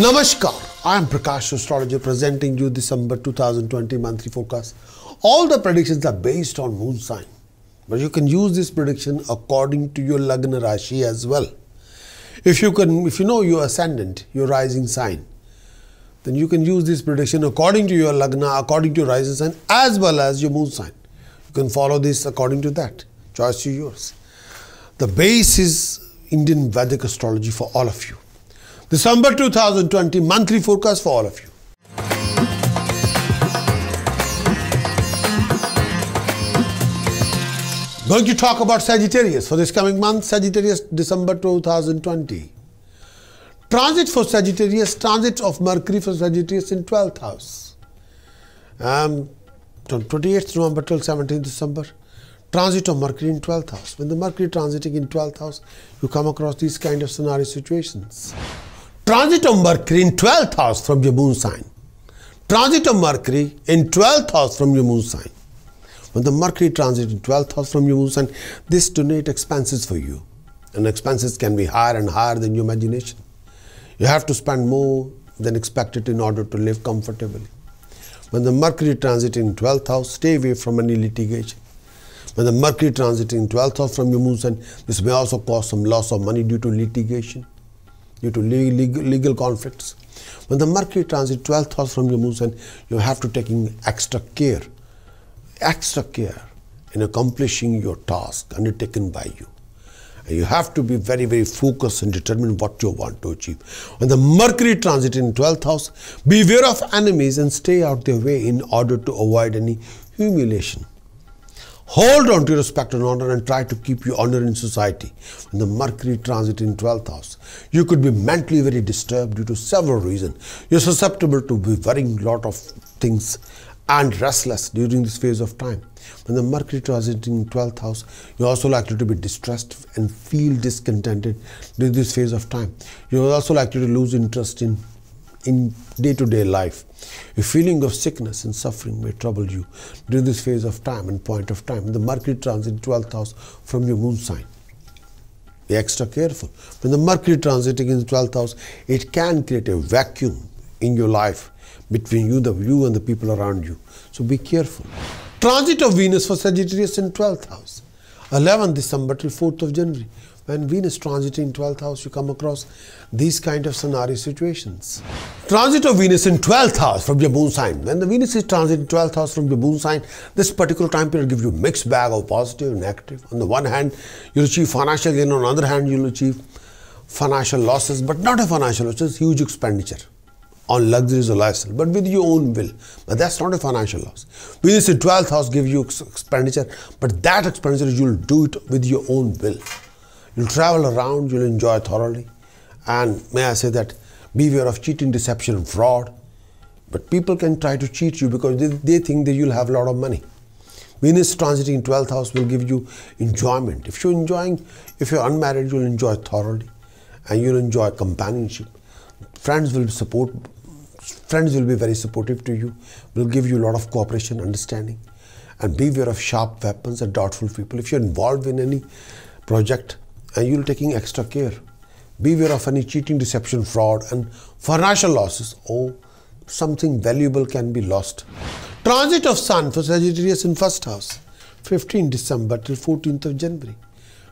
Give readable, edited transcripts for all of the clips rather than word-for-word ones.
Namaskar, I am Prakash, astrologer, presenting you December 2020 monthly forecast. All the predictions are based on moon sign, but you can use this prediction according to your Lagna Rashi as well. If you know your ascendant, your rising sign, then you can use this prediction according to your Lagna, according to your rising sign, as well as your moon sign. You can follow this according to that. Choice is yours. The base is Indian Vedic astrology for all of you. December 2020 monthly forecast for all of you. Going to talk about Sagittarius for this coming month. Sagittarius, December 2020. Transit for Sagittarius, transit of Mercury for Sagittarius in 12th house. From 28th November till 17th December. Transit of Mercury in 12th house. When the Mercury transiting in 12th house, you come across these kind of scenario situations. Transit of Mercury in 12th house from your moon sign. Transit of Mercury in 12th house from your moon sign. When the Mercury transit in 12th house from your moon sign, this donate expenses for you. And expenses can be higher and higher than your imagination. You have to spend more than expected in order to live comfortably. When the Mercury transit in 12th house, stay away from any litigation. When the Mercury transit in 12th house from your moon sign, this may also cause some loss of money due to litigation, due to legal conflicts. When the Mercury transit 12th house from your moon sign, you have to take extra care in accomplishing your task undertaken by you. And you have to be very, very focused and determined what you want to achieve. When the Mercury transit in 12th house, beware of enemies and stay out their way in order to avoid any humiliation. Hold on to respect and honor and try to keep your honor in society. When the Mercury transit in 12th house, you could be mentally very disturbed due to several reasons. You're susceptible to be worrying a lot of things and restless during this phase of time. When the Mercury transit in 12th house, you're also likely to be distressed and feel discontented during this phase of time. You're also likely to lose interest in day-to-day life. A feeling of sickness and suffering may trouble you during this phase of time and point of time. The Mercury transit in 12th house from your moon sign. Be extra careful. When the Mercury transiting in 12th house, it can create a vacuum in your life between you and the people around you. So be careful. Transit of Venus for Sagittarius in 12th house. 11th December till 4th of January. When Venus transiting in 12th house, you come across these kind of scenario situations. Transit of Venus in 12th house from your moon sign. When the Venus is transiting in 12th house from your moon sign, this particular time period gives you a mixed bag of positive and negative. On the one hand, you'll achieve financial gain. On the other hand, you'll achieve financial losses, but not a financial loss, just huge expenditure on luxuries or lifestyle, but with your own will. But that's not a financial loss. Venus in 12th house gives you expenditure, but that expenditure you'll do it with your own will. You'll travel around, you'll enjoy thoroughly. And may I say that beware of cheating, deception, and fraud. But people can try to cheat you because they think that you'll have a lot of money. Venus transiting in 12th house will give you enjoyment. If you're unmarried, you'll enjoy thoroughly. And you'll enjoy companionship. Friends will be very supportive to you, will give you a lot of cooperation, understanding. And beware of sharp weapons and doubtful people. If you're involved in any project, and you're taking extra care. Beware of any cheating, deception, fraud, and financial losses, or something valuable can be lost. Transit of Sun for Sagittarius in 1st house, 15th December till 14th of January.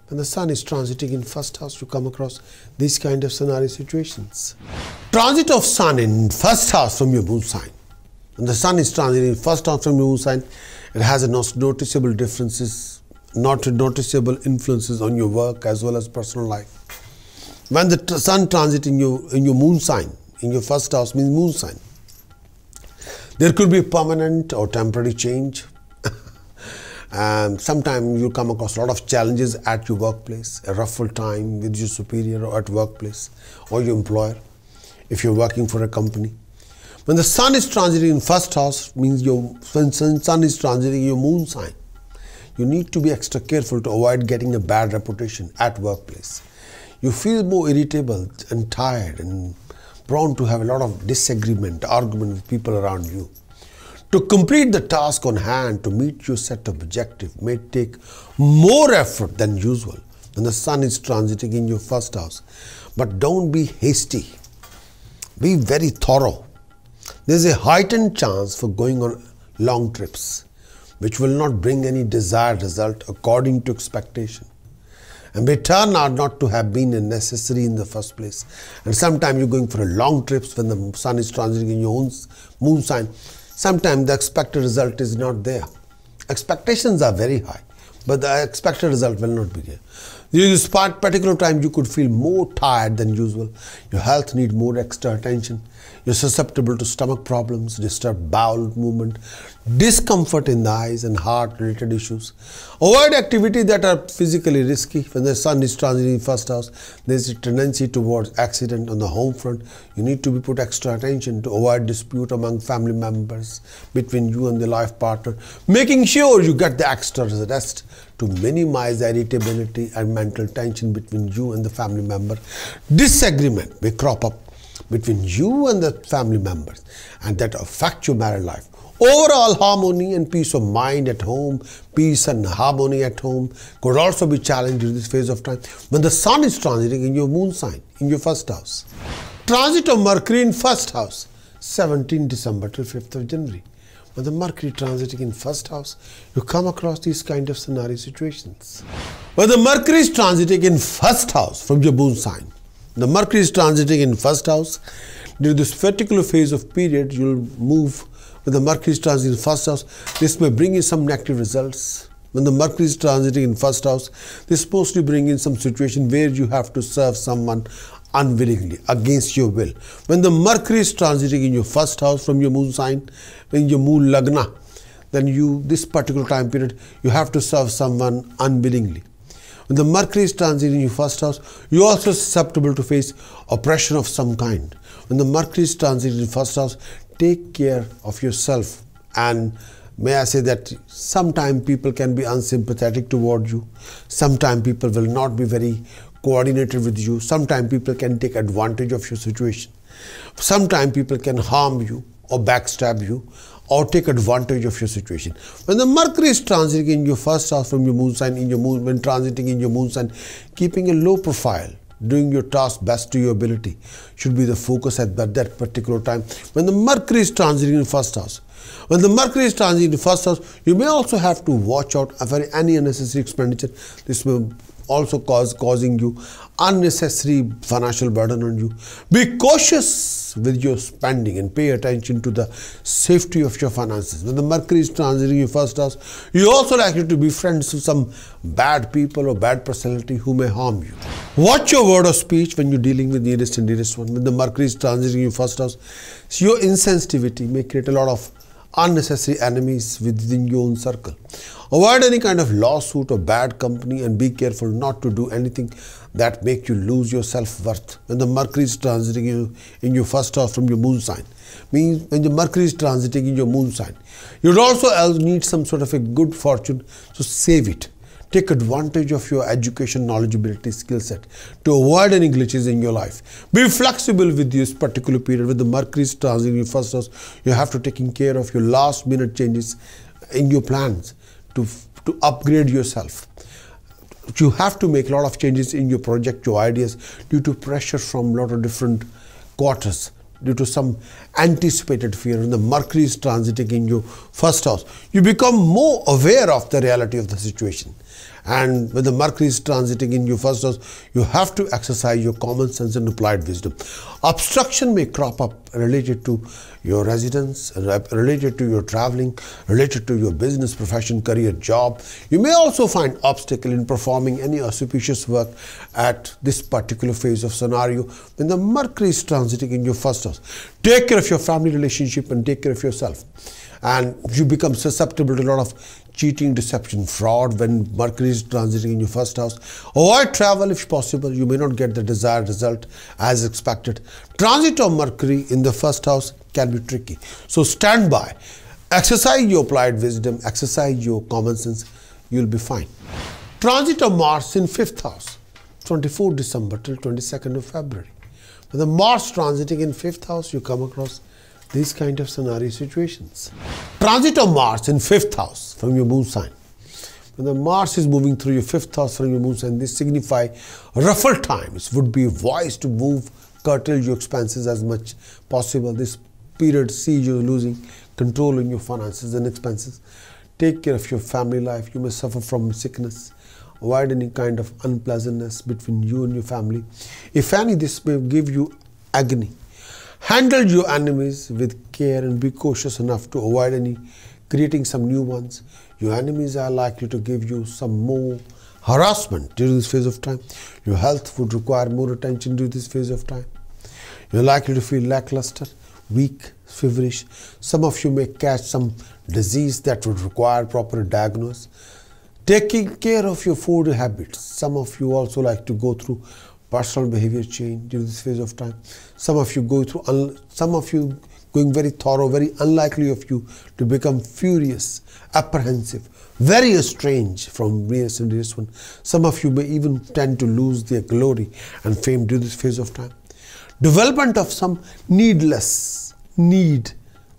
When the Sun is transiting in 1st house, you come across these kind of scenario situations. Transit of Sun in 1st house from your moon sign. When the Sun is transiting in 1st house from your moon sign, it has a noticeable influences on your work as well as personal life. When the Sun transit in your moon sign, in your 1st house means moon sign, there could be a permanent or temporary change. Sometimes you come across a lot of challenges at your workplace, a ruffled time with your superior or at workplace or your employer if you're working for a company. When the Sun is transiting in 1st house means when Sun is transiting your moon sign, you need to be extra careful to avoid getting a bad reputation at workplace. You feel more irritable and tired and prone to have a lot of disagreement, argument with people around you. To complete the task on hand, to meet your set of objectives may take more effort than usual. when the sun is transiting in your first house. But don't be hasty. Be very thorough. There is a heightened chance for going on long trips, which will not bring any desired result according to expectation, and may turn out not to have been necessary in the first place. And sometimes you're going for a long trips when the sun is transiting in your own moon sign. Sometimes the expected result is not there. Expectations are very high, but the expected result will not be there. During this particular time, you could feel more tired than usual. Your health needs more extra attention. You're susceptible to stomach problems, disturbed bowel movement, discomfort in the eyes and heart-related issues. Avoid activities that are physically risky. When the sun is transiting in first house, there's a tendency towards accident on the home front. You need to put extra attention to avoid dispute among family members, between you and the life partner, making sure you get the extra rest to minimize the irritability and mental tension between you and the family member. Disagreement may crop up between you and the family members, and that affect your married life. Overall harmony and peace of mind at home, peace and harmony at home could also be challenged during this phase of time when the sun is transiting in your moon sign, in your first house. Transit of Mercury in first house, 17 December till 5th of January. When the Mercury transiting in first house, you come across these kind of scenario situations. When the Mercury is transiting in first house from your moon sign, the Mercury is transiting in first house. During this particular phase of period, you will move with the Mercury is transiting in first house. This may bring you some negative results. When the Mercury is transiting in first house, this is supposed to bring in some situation where you have to serve someone unwillingly, against your will. When the Mercury is transiting in your first house from your moon sign, in your moon lagna, then this particular time period, you have to serve someone unwillingly. When the Mercury is transiting in your first house, you are also susceptible to face oppression of some kind. When the Mercury is transiting in first house, take care of yourself. And may I say that sometimes people can be unsympathetic toward you. Sometimes people will not be very coordinated with you. Sometimes people can take advantage of your situation. Sometimes people can harm you or backstab you or take advantage of your situation. When the Mercury is transiting in your first house from your moon sign, when transiting in your moon sign, keeping a low profile, doing your task best to your ability should be the focus at that particular time. When the Mercury is transiting in first house, when the Mercury is transiting in first house, you may also have to watch out for any unnecessary expenditure. This will also causing you unnecessary financial burden on you. Be cautious with your spending and pay attention to the safety of your finances. When the Mercury is transiting your first house, you also likely to be friends with some bad people or bad personality who may harm you. Watch your word of speech when you're dealing with nearest and dearest one. When the Mercury is transiting your first house, your insensitivity may create a lot of unnecessary enemies within your own circle. Avoid any kind of lawsuit or bad company, and be careful not to do anything that make you lose your self-worth. When the Mercury is transiting in your first house from your moon sign, means when the Mercury is transiting in your moon sign, you also need some sort of a good fortune, so save it. Take advantage of your education, knowledge, ability, skill set to avoid any glitches in your life. Be flexible with this particular period. With the Mercury is transiting in your first house, you have to take care of your last minute changes in your plans to upgrade yourself. You have to make a lot of changes in your project, your ideas, due to pressure from a lot of different quarters, due to some anticipated fear. When the Mercury is transiting in your first house, you become more aware of the reality of the situation. And when the Mercury is transiting in your first house, you have to exercise your common sense and applied wisdom. Obstruction may crop up related to your residence, related to your traveling, related to your business, profession, career, job. You may also find obstacle in performing any auspicious work at this particular phase of scenario when the Mercury is transiting in your first house. Take care of your family relationship and take care of yourself. And you become susceptible to a lot of cheating, deception, fraud when Mercury is transiting in your first house. Avoid travel if possible. You may not get the desired result as expected. Transit of Mercury in the first house can be tricky. So stand by. Exercise your applied wisdom. Exercise your common sense. You'll be fine. Transit of Mars in 5th house, 24 December till 22nd of February. When the Mars transiting in 5th house, you come across these kind of scenario situations. Transit of Mars in 5th house from your moon sign. When the Mars is moving through your 5th house from your moon sign, this signify ruffled times, would be wise to move curtail your expenses as much possible. This period sees you losing control in your finances and expenses. Take care of your family life. You may suffer from sickness. Avoid any kind of unpleasantness between you and your family. If any, this may give you agony. Handle your enemies with care and be cautious enough to avoid any creating some new ones. Your enemies are likely to give you some more harassment during this phase of time. Your health would require more attention during this phase of time. You're likely to feel lackluster, weak, feverish. Some of you may catch some disease that would require proper diagnosis. Taking care of your food habits. Some of you also like to go through personal behavior change during this phase of time. Some of you going very thorough, very unlikely of you to become furious, apprehensive, very estranged from nearest and dearest one. Some of you may even tend to lose their glory and fame during this phase of time. Development of some needless need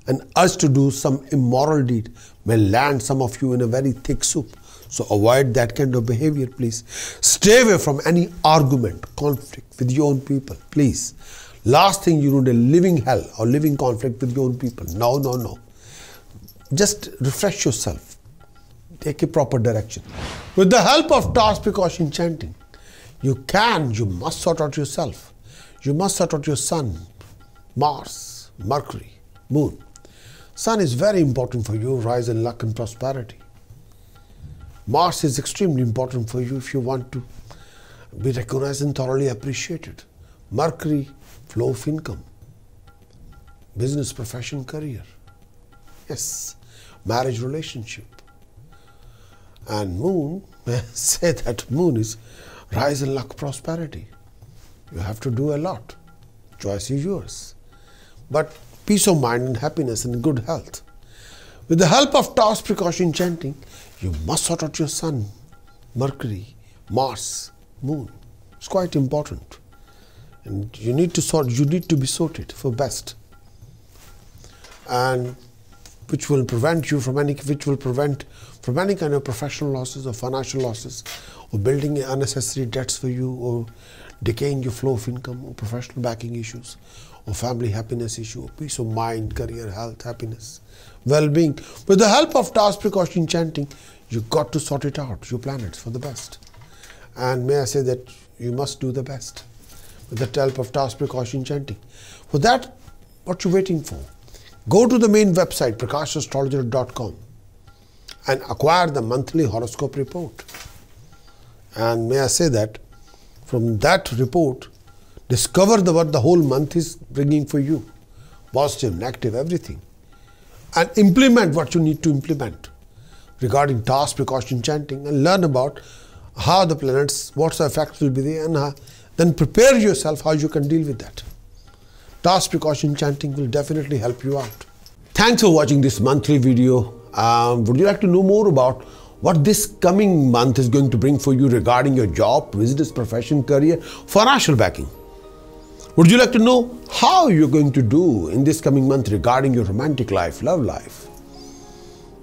and urge to do some immoral deed may land some of you in a very thick soup. So avoid that kind of behavior, please. Stay away from any argument, conflict with your own people, please. Last thing you need a living hell or living conflict with your own people. No, no, no. Just refresh yourself. Take a proper direction. With the help of task precaution chanting, you must sort out yourself. You must sort out your sun, Mars, Mercury, Moon. Sun is very important for you, rise in luck and prosperity. Mars is extremely important for you if you want to be recognized and thoroughly appreciated. Mercury, flow of income, business, profession, career. Yes, marriage, relationship. And Moon, may I say that Moon is rise in luck, prosperity. You have to do a lot. Choice is yours. But peace of mind and happiness and good health. With the help of task precaution chanting, you must sort out your Sun, Mercury, Mars, Moon. It's quite important. And you need to be sorted for best. And which will prevent any kind of professional losses or financial losses, or building unnecessary debts for you, or decaying your flow of income, or professional backing issues, or family happiness issue, or peace of mind, career, health, happiness, well-being. With the help of task precaution chanting, you've got to sort it out, your planets, for the best. And may I say that you must do the best with the help of task precaution chanting. For that, what you're waiting for? Go to the main website, prakashastrologer.com, and acquire the monthly horoscope report. And may I say that from that report, discover what the whole month is bringing for you, positive, negative, everything, and implement what you need to implement regarding task precaution chanting, and learn about how the planets, what the effects will be there, and then prepare yourself how you can deal with that. Task precaution chanting will definitely help you out. Thanks for watching this monthly video. Would you like to know more about what this coming month is going to bring for you regarding your job, business, profession, career, financial backing? Would you like to know how you're going to do in this coming month regarding your romantic life, love life?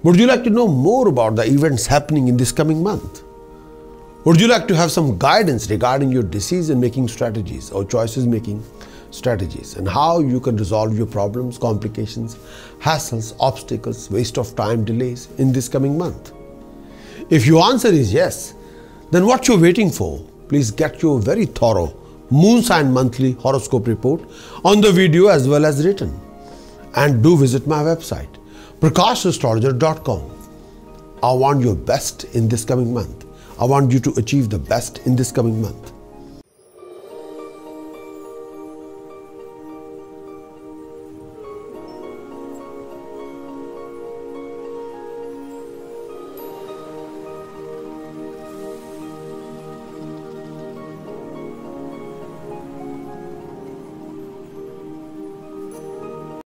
Would you like to know more about the events happening in this coming month? Would you like to have some guidance regarding your decision-making strategies or choices-making strategies, and how you can resolve your problems, complications, hassles, obstacles, waste of time, delays in this coming month? If your answer is yes, then what you're waiting for? Please get your very thorough moon sign monthly horoscope report on the video as well as written. And do visit my website, prakashastrologer.com. I want your best in this coming month. I want you to achieve the best in this coming month.